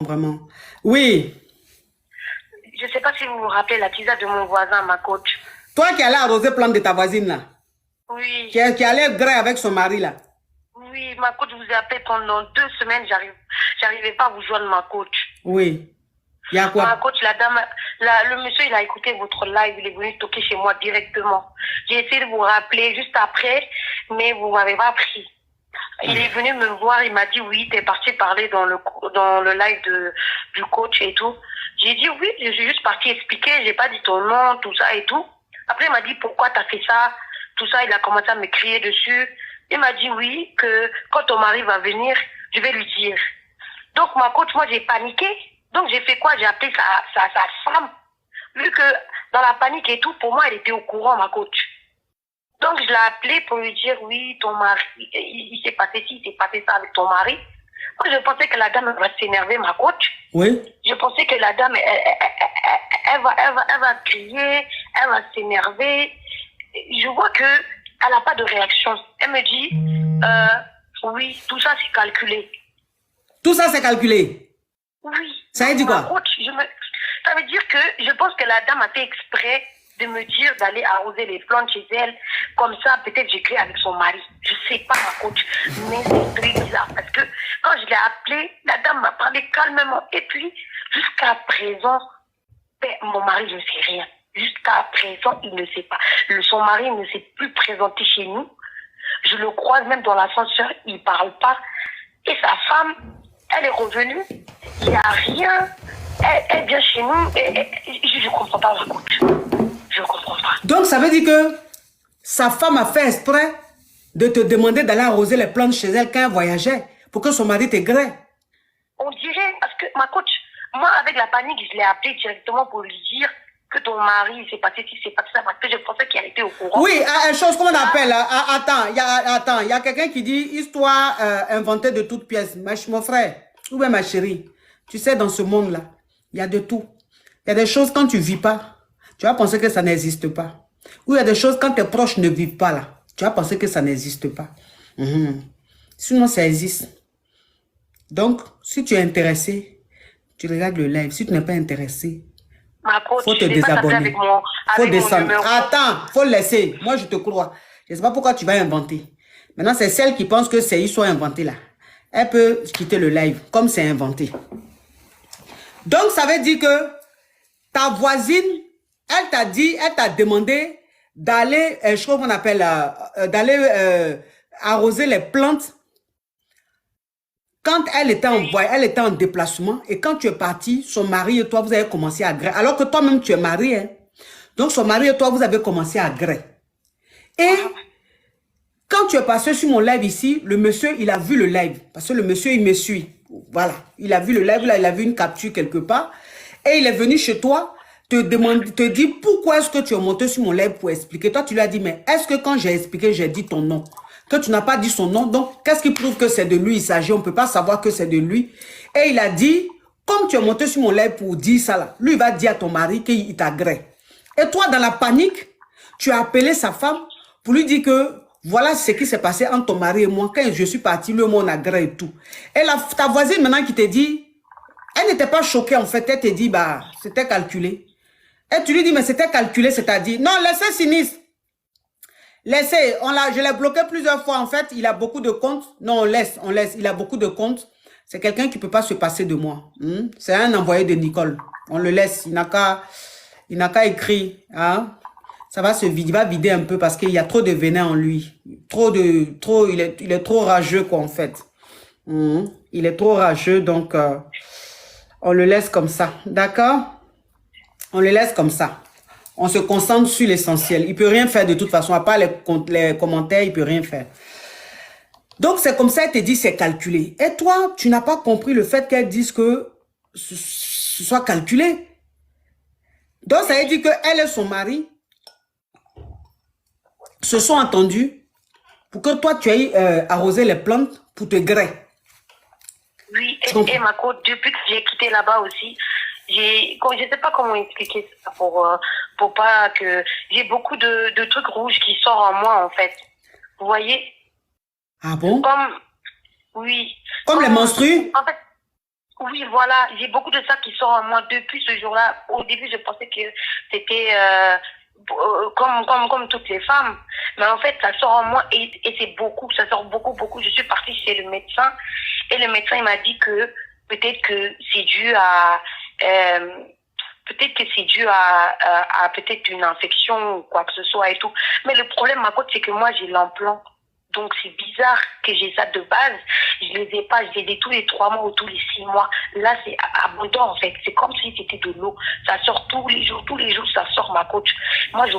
Vraiment. Oui. Je ne sais pas si vous vous rappelez la tisa de mon voisin, ma coach. Toi qui allais arroser plante de ta voisine là. Oui. Qui allait gré avec son mari là. Oui, ma coach vous a appelé pendant 2 semaines. J'arrivais pas à vous joindre, ma coach. Oui. Il y a quoi? Ma coach, la dame, le monsieur, il a écouté votre live. Il est venu toquer chez moi directement. J'ai essayé de vous rappeler juste après, mais vous m'avez pas pris. Il est venu me voir, il m'a dit oui, t'es parti parler dans le live du coach et tout. J'ai dit oui, je suis juste parti expliquer, j'ai pas dit ton nom, tout ça et tout. Après, il m'a dit pourquoi t'as fait ça, tout ça, il a commencé à me crier dessus. Il m'a dit oui, que quand ton mari va venir, je vais lui dire. Donc, ma coach, moi, j'ai paniqué. Donc, j'ai fait quoi? J'ai appelé sa femme. Vu que dans la panique et tout, pour moi, elle était au courant, ma coach. Donc, je l'ai appelé pour lui dire, oui, ton mari, il s'est passé ci, il s'est passé ça avec ton mari. Moi, je pensais que la dame va s'énerver, ma coach. Oui. Je pensais que la dame, elle va crier, elle va s'énerver. Je vois que elle n'a pas de réaction. Elle me dit, oui, tout ça, c'est calculé. Tout ça, c'est calculé? Oui. Ça veut dire quoi? Coach, ça veut dire que je pense que la dame a fait exprès de me dire d'aller arroser les plantes chez elle. Comme ça, peut-être j'ai créé avec son mari. Je sais pas, ma coach. Mais c'est très bizarre parce que quand je l'ai appelée, la dame m'a parlé calmement. Et puis, jusqu'à présent, ben, mon mari ne sait rien. Jusqu'à présent, il ne sait pas. Son mari ne s'est plus présenté chez nous. Je le croise même dans l'ascenseur, il ne parle pas. Et sa femme, elle est revenue. Il n'y a rien. Elle vient chez nous. Je ne comprends pas, ma coach. Je ne comprends pas. Donc, ça veut dire que sa femme a fait exprès de te demander d'aller arroser les plantes chez elle quand elle voyageait pour que son mari te grée. On dirait, parce que ma coach, moi, avec la panique, je l'ai appelé directement pour lui dire que ton mari s'est passé ci, s'est passé ça, parce que je pensais qu'elle était au courant. Oui, chose qu'on appelle, attends, il y a quelqu'un qui dit histoire inventée de toutes pièces. Mon frère, ou bien ma chérie, tu sais, dans ce monde-là, il y a de tout. Il y a des choses, quand tu ne vis pas, tu vas penser que ça n'existe pas. Ou il y a des choses, quand tes proches ne vivent pas là, tu vas penser que ça n'existe pas. Sinon, ça existe. Donc, si tu es intéressé, tu regardes le live. Si tu n'es pas intéressé, il faut te désabonner. Faut descendre. Attends, faut le laisser. Moi, je te crois. Je ne sais pas pourquoi tu vas inventer. Maintenant, c'est celle qui pense que c'est histoire inventée là. Elle peut quitter le live, comme c'est inventé. Donc, ça veut dire que ta voisine, elle t'a demandé d'aller, je crois qu'on appelle, d'aller arroser les plantes quand elle était en déplacement et quand tu es parti, son mari et toi, vous avez commencé à gré. Alors que toi-même, tu es marié. Hein? Donc, son mari et toi, vous avez commencé à gré. Et quand tu es passé sur mon live ici, le monsieur, il a vu le live. Parce que le monsieur, il me suit. Voilà. Il a vu le live, là, il a vu une capture quelque part. Et il est venu chez toi, te dire pourquoi est-ce que tu es monté sur mon live pour expliquer. Toi, tu lui as dit, mais est-ce que quand j'ai expliqué, j'ai dit ton nom? Que tu n'as pas dit son nom, donc qu'est-ce qui prouve que c'est de lui il s'agit? On ne peut pas savoir que c'est de lui. Et il a dit, comme tu es monté sur mon live pour dire ça là, lui il va dire à ton mari qu'il t'agrée. Et toi, dans la panique, tu as appelé sa femme pour lui dire que voilà ce qui s'est passé entre ton mari et moi. Quand je suis parti, lui, on agrée et tout. Et ta voisine maintenant qui te dit, elle n'était pas choquée en fait, elle te dit, bah, c'était calculé. Et tu lui dis, mais c'était calculé, c'est-à-dire, non, laissez sinistre. Laissez, je l'ai bloqué plusieurs fois en fait, il a beaucoup de comptes. Non, on laisse, il a beaucoup de comptes. C'est quelqu'un qui ne peut pas se passer de moi. C'est un envoyé de Nicole. On le laisse, il n'a qu'à écrire. Hein? Ça va il va vider un peu parce qu'il y a trop de venin en lui. Il est trop rageux quoi en fait. Il est trop rageux donc on le laisse comme ça. D'accord? On le laisse comme ça. On se concentre sur l'essentiel. Il ne peut rien faire de toute façon. À part les commentaires, il ne peut rien faire. Donc, c'est comme ça, elle te dit c'est calculé. Et toi, tu n'as pas compris le fait qu'elle dise que ce soit calculé. Donc, ça veut dire qu'elle et son mari se sont entendus pour que toi, tu ailles arroser les plantes pour te grêler. Oui, et ma coach, depuis que j'ai quitté là-bas aussi, je ne sais pas comment expliquer ça pour pas que... J'ai beaucoup de trucs rouges qui sortent en moi, en fait. Vous voyez? Ah bon? Oui. Comme les menstrues? En fait, Oui, voilà, j'ai beaucoup de ça qui sort en moi depuis ce jour-là. Au début, je pensais que c'était comme toutes les femmes. Mais en fait, ça sort en moi et c'est beaucoup, ça sort beaucoup, beaucoup. Je suis partie chez le médecin et le médecin il m'a dit que peut-être que c'est dû à peut-être que c'est dû à peut-être une infection ou quoi que ce soit et tout. Mais le problème, ma côte, c'est que moi, j'ai l'implant. Donc, c'est bizarre que j'ai ça de base. Je les ai pas, je les ai tous les 3 mois ou tous les 6 mois. Là, c'est abondant, en fait. C'est comme si c'était de l'eau. Ça sort tous les jours, ça sort, ma coach. Moi, je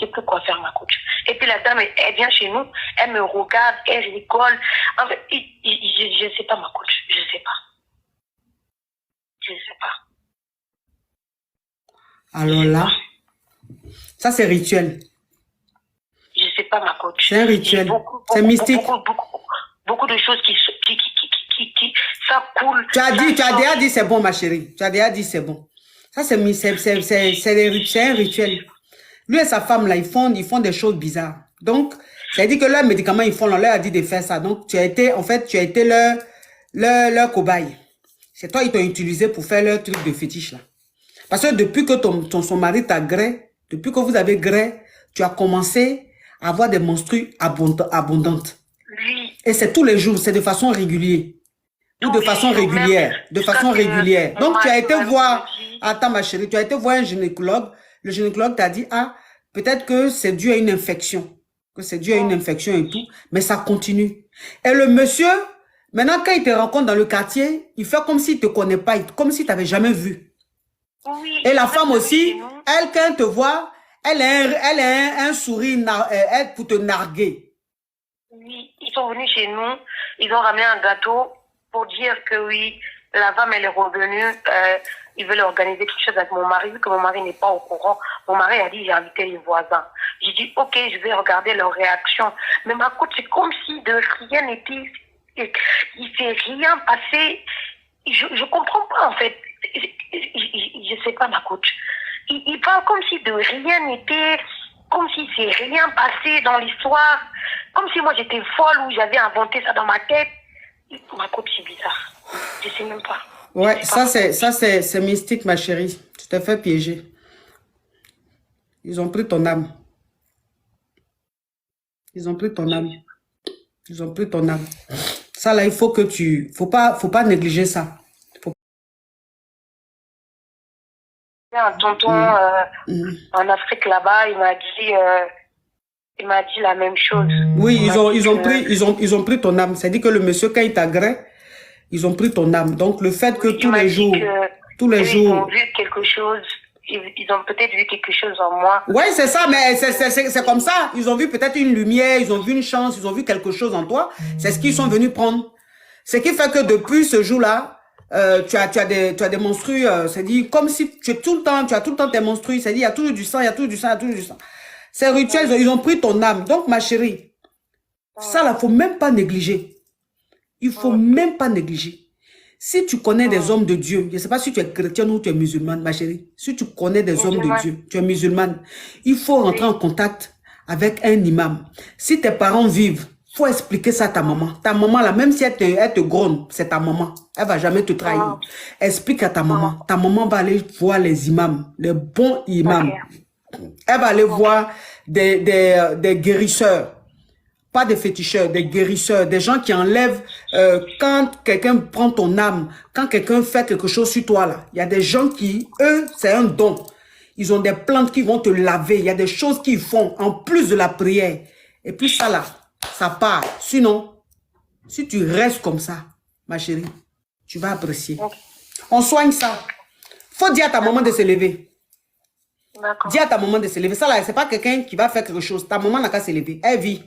sais plus quoi faire, ma coach. Et puis, la dame, elle vient chez nous, elle me regarde, elle rigole. En fait, je sais pas, ma coach. Je sais pas. Je sais pas. Alors là, ça c'est rituel. Je sais pas, ma coach. C'est un rituel. C'est mystique. Beaucoup de choses qui ça coule. Tu as déjà dit c'est bon, ma chérie. Tu as déjà dit c'est bon. Ça c'est un rituel. Lui et sa femme là, ils font des choses bizarres. Donc, ça dit que leurs médicaments ils font, on leur a dit de faire ça. Donc, tu as été leur cobaye. C'est toi, ils t'ont utilisé pour faire leur truc de fétiche là. Parce que depuis que son mari t'a gré, depuis que vous avez gré, tu as commencé à avoir des menstrues abondantes. Oui. Et c'est tous les jours, c'est de façon régulière. Ou de façon régulière. De façon régulière. Donc tu as été voir, attends ma chérie, tu as été voir un gynécologue. Le gynécologue t'a dit, ah, peut-être que c'est dû à une infection. Que c'est dû à une infection et tout. Mais ça continue. Et le monsieur, maintenant quand il te rencontre dans le quartier, il fait comme s'il ne te connaît pas, comme s'il ne t'avait jamais vu. Oui, et la femme aussi, elle, quand elle te voit, elle a un sourire pour te narguer. Oui, ils sont venus chez nous, ils ont ramené un gâteau pour dire que oui, la femme, elle est revenue, ils veulent organiser quelque chose avec mon mari, vu que mon mari n'est pas au courant. Mon mari a dit, j'ai invité les voisins. J'ai dit, ok, je vais regarder leur réaction. Mais ma coach, c'est comme si de rien n'était, il s'est rien passé. Je comprends pas, en fait. Je sais pas, ma coach. Il parle comme si de rien n'était, comme si c'est rien passé dans l'histoire, comme si moi j'étais folle ou j'avais inventé ça dans ma tête. Ma coach, c'est bizarre. Je sais même pas. Ouais, ça c'est mystique, ma chérie. Tu t'es fait piéger. Ils ont pris ton âme. Ils ont pris ton âme. Ils ont pris ton âme. Ça là, il faut que faut pas négliger ça. Un tonton en Afrique là-bas, il m'a dit la même chose. Oui, ils ont pris ton âme. C'est-à-dire que le monsieur, quand il t'agresse, ils ont pris ton âme. Donc le fait que tous les jours, ils ont vu quelque chose. Ils ont peut-être vu quelque chose en moi. Oui, c'est ça, mais c'est comme ça. Ils ont vu peut-être une lumière, ils ont vu une chance, ils ont vu quelque chose en toi. C'est ce qu'ils sont venus prendre. Ce qui fait que depuis ce jour-là, tu as des menstrues, c'est-à-dire comme si tu as tout le temps tes menstrues, c'est-à-dire il y a toujours du sang, il y a toujours du sang, il y a toujours du sang. C'est rituel, ils ont pris ton âme. Donc ma chérie, ça là, faut même pas négliger. Il faut même pas négliger. Si tu connais des hommes de Dieu, je ne sais pas si tu es chrétienne ou tu es musulmane, ma chérie, si tu connais des hommes de Dieu, tu es musulmane, il faut rentrer en contact avec un imam. Si tes parents vivent, il faut expliquer ça à ta maman. Ta maman, là, même si elle te gronde, c'est ta maman. Elle ne va jamais te trahir. Explique à ta maman. Ta maman va aller voir les imams, les bons imams. Elle va aller voir des guérisseurs. Pas des féticheurs, des guérisseurs, des gens qui enlèvent quand quelqu'un prend ton âme, quand quelqu'un fait quelque chose sur toi là. Il y a des gens qui, eux, c'est un don. Ils ont des plantes qui vont te laver. Il y a des choses qu'ils font en plus de la prière. Et puis ça là, ça part. Sinon, si tu restes comme ça, ma chérie, tu vas apprécier. On soigne ça. Faut dire à ta maman de se lever. Dis à ta maman de se lever. Ça là, c'est pas quelqu'un qui va faire quelque chose. Ta maman n'a qu'à se lever. Elle vit.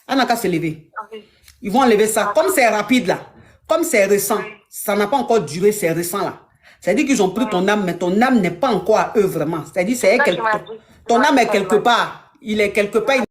Elle n'a qu'à se lever. Ils vont enlever ça. Comme c'est rapide là, comme c'est récent, ça n'a pas encore duré, c'est récent là. C'est-à-dire qu'ils ont pris ton âme, mais ton âme n'est pas encore à eux vraiment. C'est-à-dire que ton âme est quelque part. Il est quelque part, il